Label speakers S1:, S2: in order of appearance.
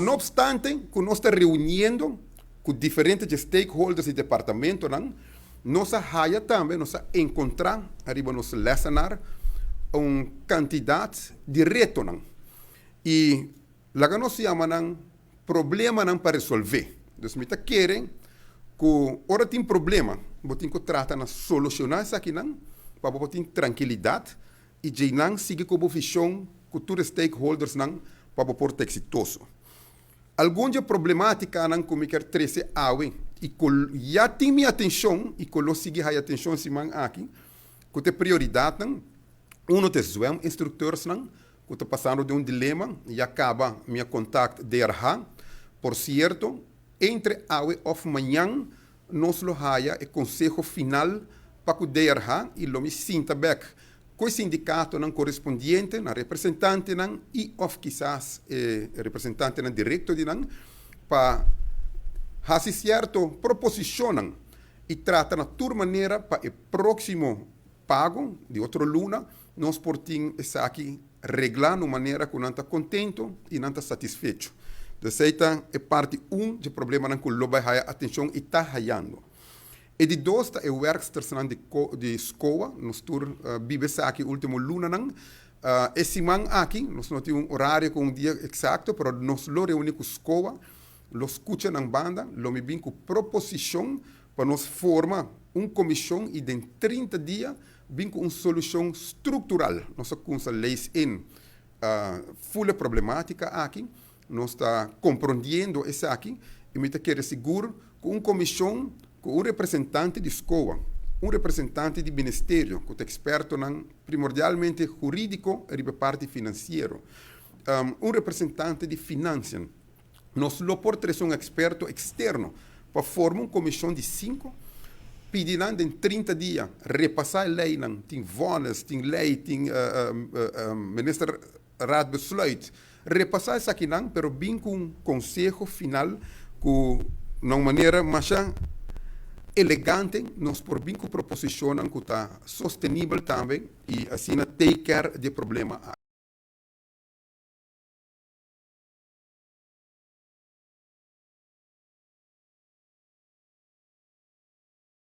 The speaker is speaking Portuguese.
S1: no obstante, que nós estamos reunindo com diferentes stakeholders do departamento, nós haya também, nós encontrar, arriba nós lecionar, candidato de reto. E lá que nós chamamos problema para resolver. Então, nós querem que, ora tem problema, você tem que tratar de solucionar isso aqui, para você ter tranquilidade, e já não siga com a visão que todos os stakeholders para você ter exitoso. Alguma problemática não como quer trazer água e já tem minha atenção e que eu sigo a atenção aqui que tem prioridade dos instrutores que está passando de dilema e acaba minha contato DRH. Por certo, entre água e manhã nós lo haya o conselho final para que o DRH e lo me sinta back com o sindicato correspondiente, na representante e of quizás representante direto para fazer certo proposição e trata na tua maneira para o próximo pago de outra luna nós podemos aqui reglar de maneira que não está contente e não está satisfeito. Então, essa é parte do problema que o vai ter atenção e está raiando. E de dois, é o werksters de escola, nós vivemos aqui último luna. Esse man aqui, nós não temos horário com dia exato, mas nós lo reunimos com a escola, lo escuta na banda, lo me vem com proposição para nós formar comissão e em 30 dias vem com uma solução estrutural. Nós temos leis em full problemática aqui, nós está compreendendo isso aqui e me quer seguro com uma comissão com um representante de escola, um representante de ministério, que é experto primordialmente jurídico e de parte financeira, um representante de finanças. Nós lo por trazer um experto externo para formar uma comissão de 5, pedindo em 30 dias, repassar a lei, tem vonnis, tem lei, tem minister raad besluit, repassar isso aqui, mas bem com um conselho final, com uma maneira mais elegante, nós por bem com proposição que está sustentável também e assim take care de problema.